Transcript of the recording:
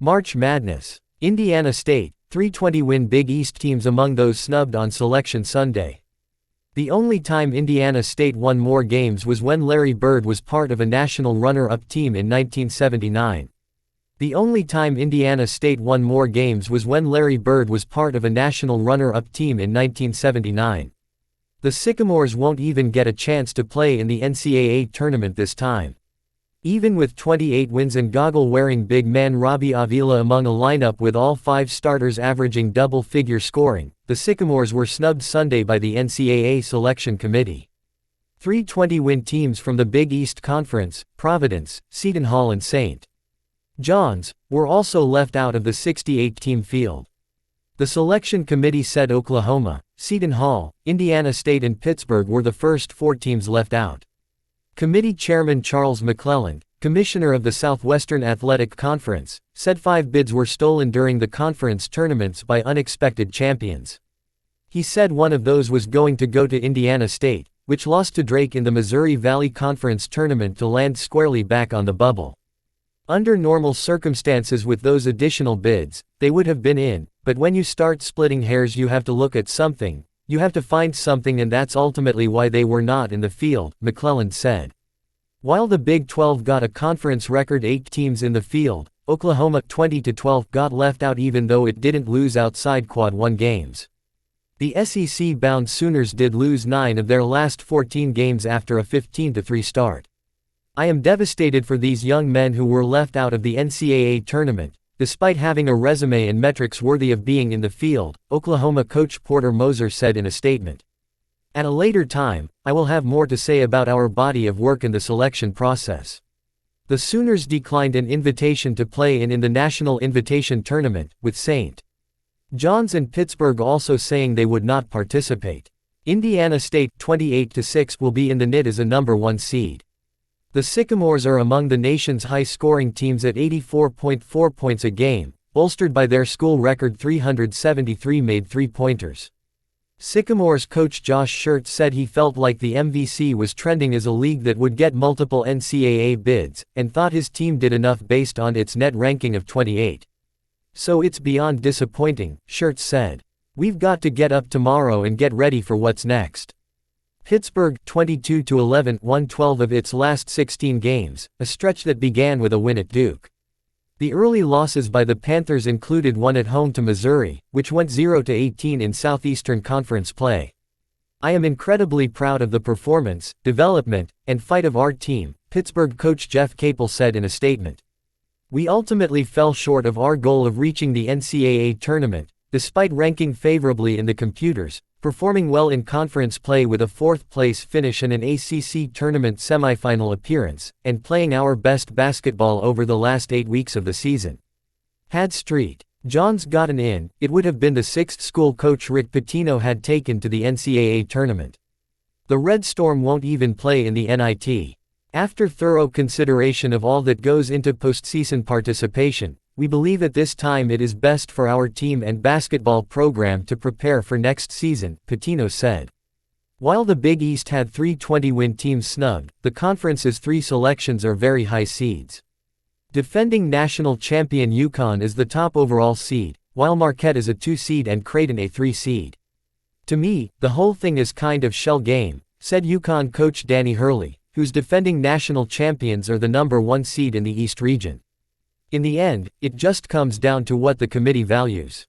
March Madness. Indiana State, 320-win Big East teams among those snubbed on Selection Sunday. The only time Indiana State won more games was when Larry Bird was part of a national runner-up team in 1979. The only time Indiana State won more games was when Larry Bird was part of a national runner-up team in 1979. The Sycamores won't even get a chance to play in the NCAA tournament this time. Even with 28 wins and goggle-wearing big man Robbie Avila among a lineup with all 5 starters averaging double-figure scoring, the Sycamores were snubbed Sunday by the NCAA Selection Committee. 3 20-win teams from the Big East Conference, Providence, Seton Hall and St. John's, were also left out of the 68-team field. The selection committee said Oklahoma, Seton Hall, Indiana State and Pittsburgh were the first 4 teams left out. Committee Chairman Charles McClelland, commissioner of the Southwestern Athletic Conference, said 5 bids were stolen during the conference tournaments by unexpected champions. He said one of those was going to go to Indiana State, which lost to Drake in the Missouri Valley Conference tournament to land squarely back on the bubble. Under normal circumstances with those additional bids, they would have been in, but when you start splitting hairs you have to look at something, you have to find something, and that's ultimately why they were not in the field, McClelland said. While the Big 12 got a conference record 8 teams in the field, Oklahoma 20-12 got left out even though it didn't lose outside Quad 1 games. The SEC-bound Sooners did lose 9 of their last 14 games after a 15-3 start. I am devastated for these young men who were left out of the NCAA tournament, despite having a resume and metrics worthy of being in the field, Oklahoma coach Porter Moser said in a statement. At a later time, I will have more to say about our body of work in the selection process. The Sooners declined an invitation to play in the National Invitation Tournament, with St. John's and Pittsburgh also saying they would not participate. Indiana State 28-6 will be in the NIT as a number 1 seed. The Sycamores are among the nation's high-scoring teams at 84.4 points a game, bolstered by their school record 373 made three-pointers. Sycamores coach Josh Schertz said he felt like the MVC was trending as a league that would get multiple NCAA bids, and thought his team did enough based on its net ranking of 28. So it's beyond disappointing, Schertz said. We've got to get up tomorrow and get ready for what's next. Pittsburgh 22-11 won 12 of its last 16 games, a stretch that began with a win at Duke. The early losses by the Panthers included one at home to Missouri, which went 0-18 in Southeastern Conference play. I am incredibly proud of the performance, development, and fight of our team, Pittsburgh coach Jeff Capel said in a statement. We ultimately fell short of our goal of reaching the NCAA tournament, despite ranking favorably in the computers, performing well in conference play with a 4th-place finish and an ACC tournament semifinal appearance, and playing our best basketball over the last 8 weeks of the season. Had St. John's gotten in, it would have been the 6th school coach Rick Pitino had taken to the NCAA tournament. The Red Storm won't even play in the NIT. After thorough consideration of all that goes into postseason participation, we believe at this time it is best for our team and basketball program to prepare for next season, Pitino said. While the Big East had 3 20-win teams snubbed, the conference's 3 selections are very high seeds. Defending national champion UConn is the top overall seed, while Marquette is a 2 seed and Creighton a 3 seed. To me, the whole thing is kind of shell game, said UConn coach Danny Hurley, whose defending national champions are the number 1 seed in the East region. In the end, it just comes down to what the committee values.